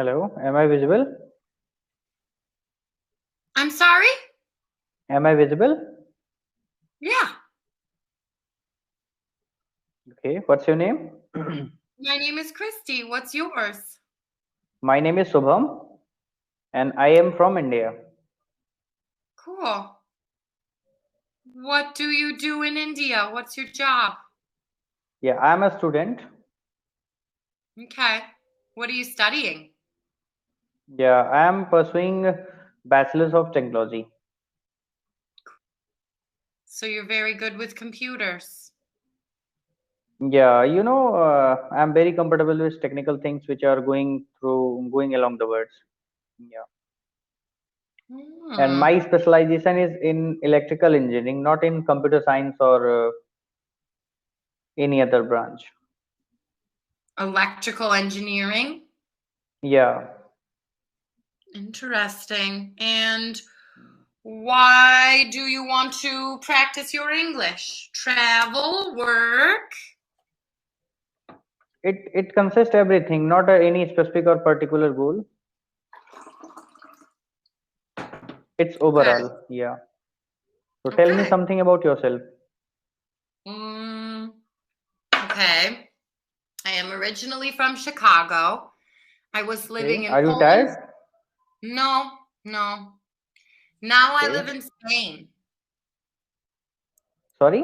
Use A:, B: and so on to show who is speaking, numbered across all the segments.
A: Hello, am I visible?
B: I'm sorry?
A: Am I visible?
B: Yeah.
A: Okay, what's your name?
B: My name is Christy. What's yours?
A: My name is Subham and I am from India.
B: Cool. What do you do in India? What's your job?
A: Yeah, I'm a student.
B: Okay. What are you studying?
A: Yeah, I am pursuing Bachelor's of Technology.
B: So you're very good with computers.
A: Yeah, I'm very comfortable with technical things which are going along the words. Yeah, and
B: Hmm.
A: my specialization is in electrical engineering, not in computer science or any other branch.
B: Electrical engineering.
A: Yeah.
B: Interesting. And why do you want to practice your English? Travel, work?
A: It consists everything, not any specific or particular goal. It's
B: Okay.
A: overall. Yeah. So tell me
B: Okay.
A: something about yourself.
B: Mm, okay. I am originally from Chicago. I was living
A: Okay.
B: in
A: Are you
B: Poland.
A: tired?
B: No, no. Now I live
A: Okay.
B: in Spain.
A: Sorry?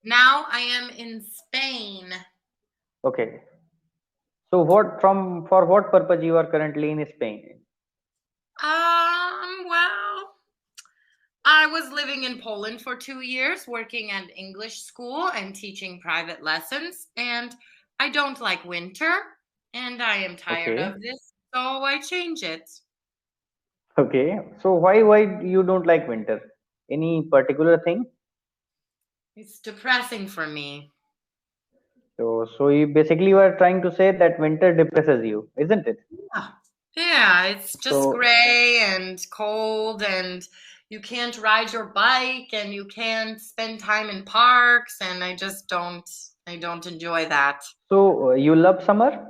B: Now I am in Spain.
A: Okay. So for what purpose you are currently in Spain?
B: Well, I was living in Poland for 2 years, working at English school and teaching private lessons. And I don't like winter, and I am tired
A: Okay.
B: of this, so I change it.
A: Okay. So why you don't like winter? Any particular thing?
B: It's depressing for me.
A: So you are trying to say that winter depresses you, isn't it?
B: Yeah. Yeah, it's just
A: So
B: gray and cold, and you can't ride your bike, and you can't spend time in parks, and I don't enjoy that.
A: you love summer?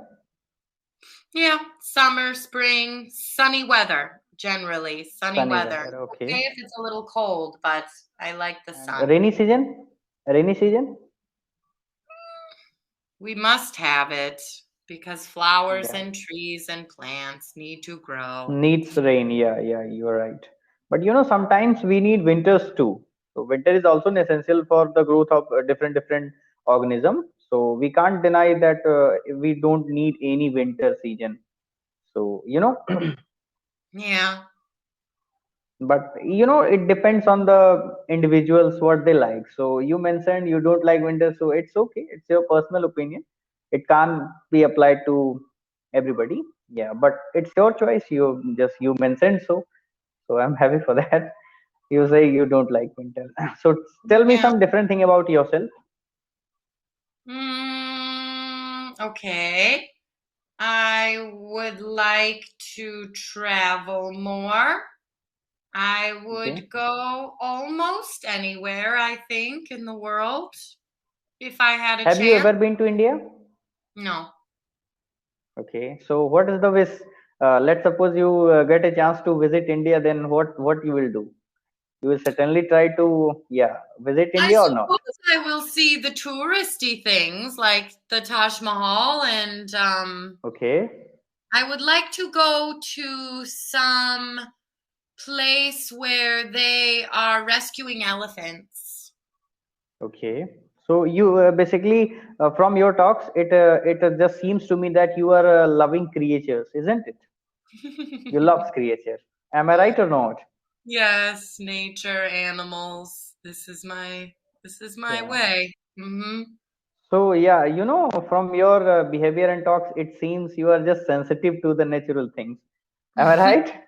B: Yeah, summer, spring, sunny weather, generally sunny
A: Sunny
B: weather.
A: weather.
B: Okay
A: Okay.
B: if it's a little cold, but I like the
A: And
B: sun.
A: rainy season? Rainy season?
B: We must have it because flowers
A: Yeah.
B: and trees and plants need to grow.
A: Needs rain. Yeah, you are right. But sometimes we need winters too. So winter is also essential for the growth of different organism. So we can't deny that we don't need any winter season. So
B: Yeah.
A: but it depends on the individuals what they like. So you mentioned you don't like winter, so it's okay. It's your personal opinion. It can't be applied to everybody. Yeah, but it's your choice. You mentioned so. So I'm happy for that. You say you don't like winter. So tell me
B: Yeah.
A: some different thing about yourself.
B: Okay. I would like to travel more. I
A: Okay.
B: would go almost anywhere, I think, in the world if I had a
A: Have you
B: chance.
A: ever been to India?
B: No.
A: Okay. So what is the wish? Let's suppose you get a chance to visit India, then what you will do? You will certainly try to, yeah, visit
B: I
A: India or not?
B: suppose I will see the touristy things like the Taj Mahal, and
A: Okay.
B: I would like to go to some place where they are rescuing elephants.
A: Okay. So you basically from your talks, it just seems to me that you are loving creatures, isn't it? You love creatures. Am I right or not?
B: Yes, nature, animals. This is my
A: Yeah.
B: way. Hmm.
A: So yeah, from your behavior and talks, it seems you are just sensitive to the natural things. Am I right?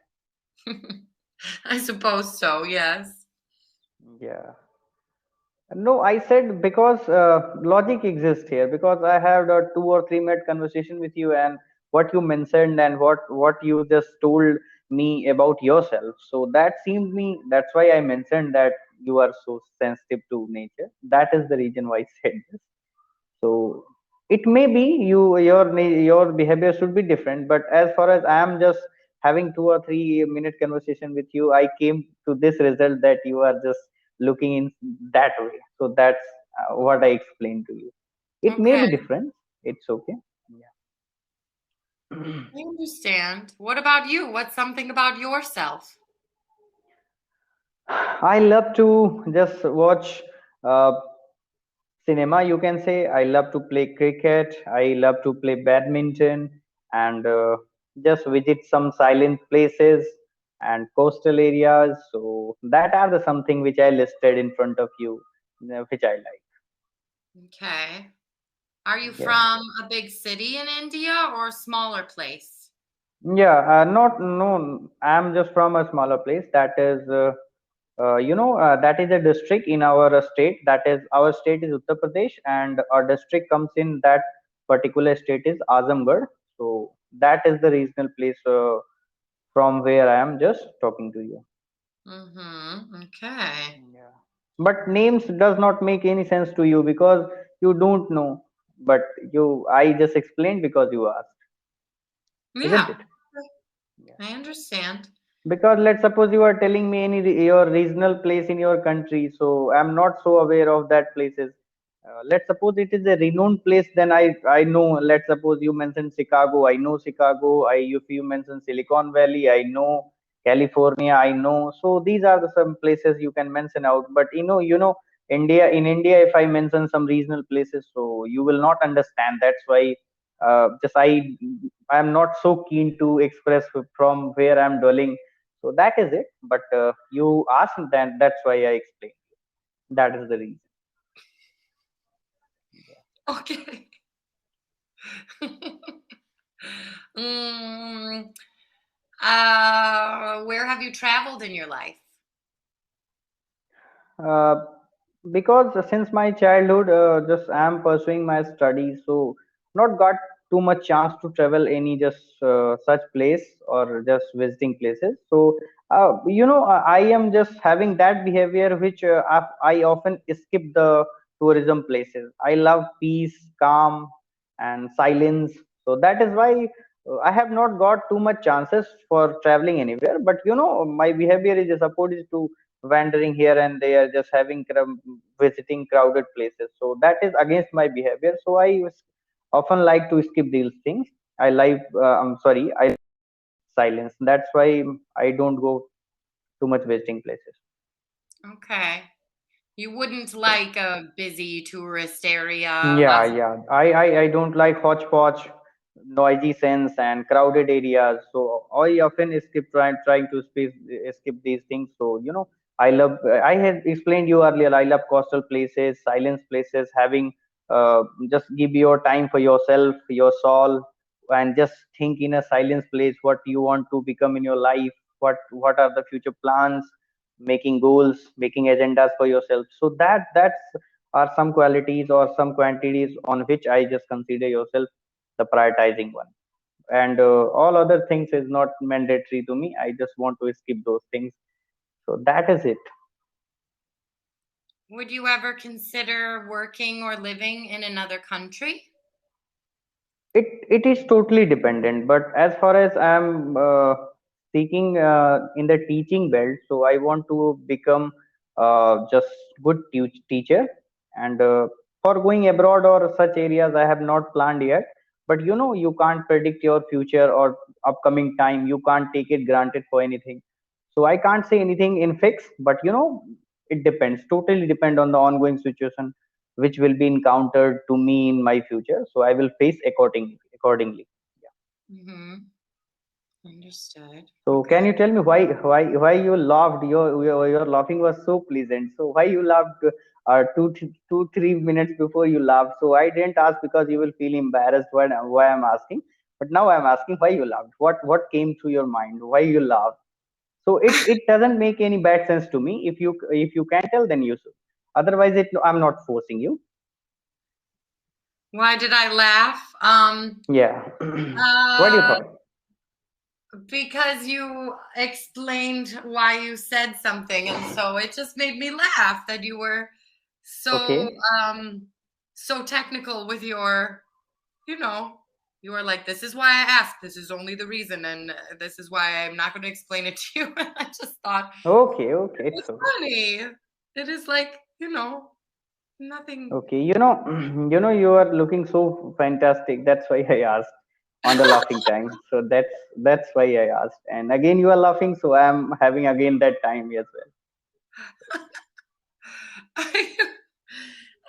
B: I suppose so, yes.
A: Yeah. No, I said because logic exists here. Because I had a 2 or 3 minute conversation with you, and what you mentioned and what you just told me about yourself. So that seemed me. That's why I mentioned that you are so sensitive to nature. That is the reason why I said this. So It may be your behavior should be different, but as far as I am just having 2 or 3 minute conversation with you, I came to this result that you are just looking in that way. So that's what I explained to you. It may
B: Okay,
A: be different. It's okay. Yeah.
B: I understand. What about you? What's something about yourself?
A: I love to just watch uh, cinema, you can say. I love to play cricket, I love to play badminton, and just visit some silent places and coastal areas. So that are the something which I listed in front of you, which I like.
B: Okay. Are you
A: Yeah.
B: from a big city in India or a smaller place?
A: Yeah, not no, I'm just from a smaller place that is that is a district in our state. That is, our state is Uttar Pradesh, and our district comes in that particular state is Azamgarh. So that is the regional place from where I am just talking to you.
B: Mm-hmm. Okay.
A: Yeah. But names does not make any sense to you because you don't know. But I just explained because you asked, isn't
B: Yeah,
A: it? Yeah.
B: I understand.
A: Because let's suppose you are telling me your regional place in your country, so I'm not so aware of that places. Let's suppose it is a renowned place, then I know. Let's suppose you mentioned Chicago, I know Chicago. If you mention Silicon Valley, I know California, I know. So these are the some places you can mention out. But India, if I mention some regional places, so you will not understand. That's why just I'm not so keen to express from where I'm dwelling. So that is it. But you asked that, that's why I explained. That is the reason.
B: Okay. mm, where have you traveled in your life?
A: Uh, because since my childhood, just I'm pursuing my studies, so not got too much chance to travel any just such place or just visiting places. So I am just having that behavior which I often skip the tourism places. I love peace, calm, and silence. So that is why I have not got too much chances for traveling anywhere. But my behavior is opposed to wandering here and there, just visiting crowded places. So that is against my behavior. So often like to skip these things. I'm sorry, I silence. That's why I don't go too much visiting places.
B: Okay. You wouldn't like a busy tourist area,
A: Yeah,
B: lots of.
A: yeah. I don't like hodgepodge, noisy scenes and crowded areas. So I often trying to skip these things. So I had explained you earlier. I love coastal places, silence places, having just give your time for yourself, your soul, and just think in a silence place what you want to become in your life. What are the future plans? Making goals, making agendas for yourself. So that's are some qualities or some quantities on which I just consider yourself the prioritizing one. And all other things is not mandatory to me. I just want to skip those things. So that is it.
B: Would you ever consider working or living in another country?
A: It is totally dependent, but as far as I'm seeking in the teaching belt, so I want to become just good teacher. And for going abroad or such areas, I have not planned yet. But you can't predict your future or upcoming time. You can't take it granted for anything. So I can't say anything in fix, but it depends, totally depend on the ongoing situation which will be encountered to me in my future. So I will face accordingly. Yeah.
B: Mm-hmm. Understood.
A: So can
B: Okay.
A: you tell me why you laughed? Your laughing was so pleasant. So why you laughed 2 3 minutes before you laughed? So I didn't ask because you will feel embarrassed why I'm asking. But now I'm asking why you laughed. What came to your mind? Why you laughed? So it doesn't make any bad sense to me. If you can tell, then you should. Otherwise, I'm not forcing you.
B: Why did I laugh?
A: Yeah. What do you
B: Uh,
A: thought?
B: because you explained why you said something, and so it just made me laugh that you were so
A: Okay.
B: um so technical with your you know, you were like, this is why I asked. This is only the reason. And this is why I'm not going to explain it to you. I just thought
A: Okay,
B: it
A: okay,
B: was
A: it's okay.
B: funny. It is like, nothing.
A: Okay, you are looking so fantastic. That's why I asked on the laughing time. So that's why I asked. And again, you are laughing, so I'm having again that time as well.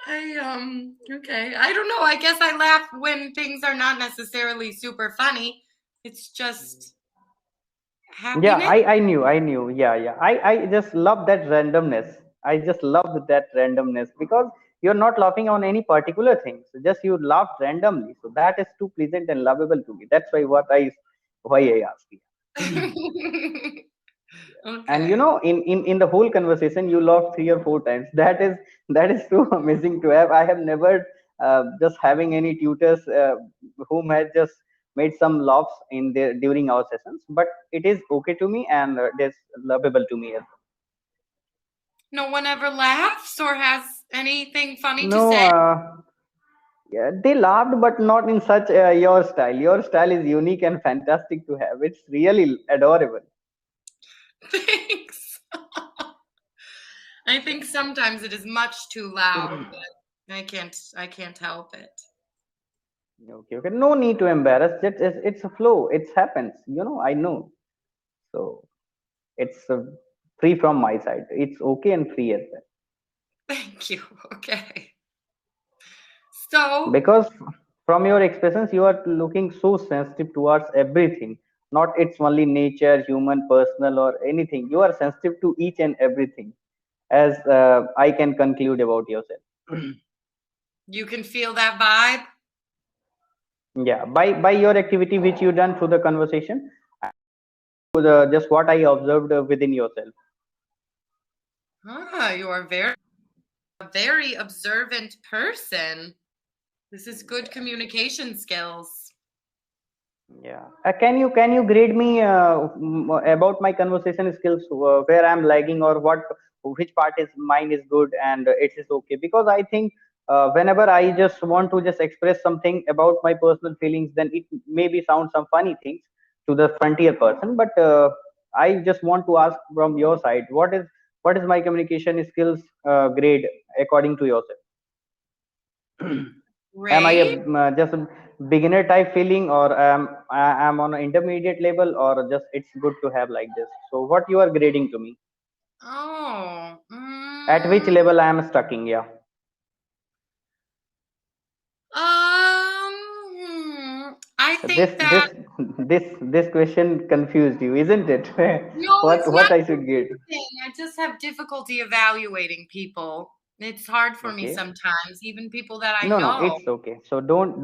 B: I, okay. I don't know. I guess I laugh when things are not necessarily super funny. It's just
A: Yeah,
B: happiness.
A: I knew. Yeah, yeah. I just love that randomness. I just loved that randomness because you're not laughing on any particular thing. So just you laughed randomly. So that is too pleasant and lovable to me. That's why I asked you. And
B: Okay.
A: in the whole conversation you laughed 3 or 4 times. That is so amazing to have. I have never just having any tutors whom had just made some laughs in their during our sessions, but it is okay to me, and it is lovable to me as
B: No one ever laughs or has anything funny
A: well.
B: to
A: No,
B: say.
A: yeah, they laughed, but not in such your style. Your style is unique and fantastic to have. It's really adorable.
B: Thanks. I think sometimes it is much too loud, but I can't help it.
A: Okay, okay. No need to embarrass. It's a flow. It happens. I know. So it's free from my side. It's okay and free as well.
B: Thank you. Okay. So,
A: Because from your expressions, you are looking so sensitive towards everything. Not it's only nature, human, personal, or anything. You are sensitive to each and everything, as I can conclude about yourself.
B: you can feel that vibe?
A: Yeah, by your activity which you done through the conversation, just what I observed within yourself.
B: Ah, you are a very observant person. This is good communication skills.
A: Yeah. Can you grade me about my conversation skills, where I'm lagging, or which part is mine is good and it is okay? Because I think whenever I just want to just express something about my personal feelings, then it maybe sound some funny things to the frontier person. But I just want to ask from your side, what is my communication skills grade according to yourself? Am I
B: Great.
A: just a beginner type feeling, or am on an intermediate level, or just it's good to have like this? So what you are grading to me?
B: Oh,
A: At which level I am stucking? Yeah.
B: I
A: This
B: think that
A: this this question confused you, isn't it?
B: no,
A: what
B: it's
A: what
B: not
A: I should get?
B: confusing. I just have difficulty evaluating people. It's hard for me
A: Okay.
B: sometimes, even people that I
A: No, no,
B: know.
A: it's okay. So don't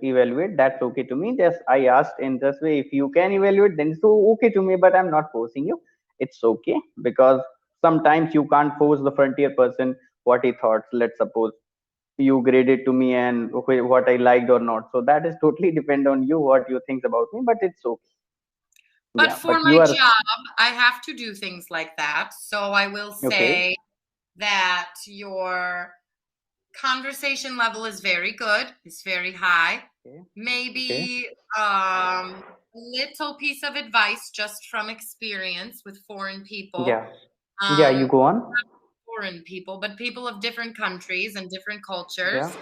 A: evaluate. That's okay to me. Just I asked in this way. If you can evaluate, then it's okay to me. But I'm not forcing you. It's okay because sometimes you can't force the frontier person what he thought. Let's suppose you graded to me and okay, what I liked or not. So that is totally depend on you what you think about me. But it's okay.
B: But
A: Yeah.
B: for
A: But you
B: my
A: are
B: job, I have to do things like that. So I will
A: okay.
B: say that your conversation level is very good. It's very high.
A: Okay. Okay.
B: Maybe little piece of advice just from experience with foreign people.
A: Yeah. Yeah. You
B: Um,
A: go on.
B: foreign people, but people of different countries and different
A: Yeah.
B: cultures.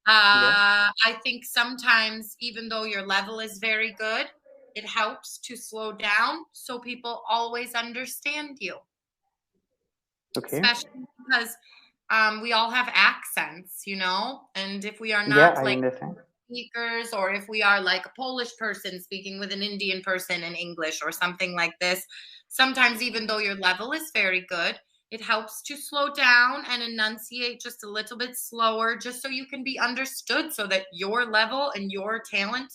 A: Yeah.
B: I think sometimes, even though your level is very good, it helps to slow down so people always understand you,
A: Okay.
B: especially because we all have accents, and if we are
A: Yeah.
B: not
A: I
B: like
A: understand.
B: speakers, or if we are like a Polish person speaking with an Indian person in English or something like this, sometimes even though your level is very good, it helps to slow down and enunciate just a little bit slower, just so you can be understood, so that your level and your talent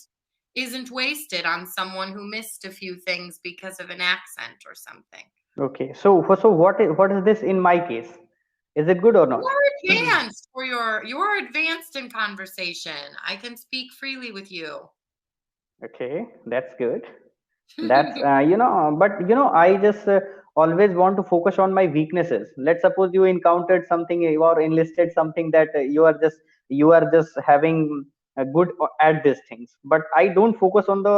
B: isn't wasted on someone who missed a few things because of an accent or something.
A: Okay, so what is this in my case? Is it good or not?
B: You're advanced for you're advanced in conversation. I can speak freely with you.
A: Okay, that's good. That's but I just always want to focus on my weaknesses. Let's suppose you encountered something, you are enlisted something that you are just having. good at these things, but I don't focus on the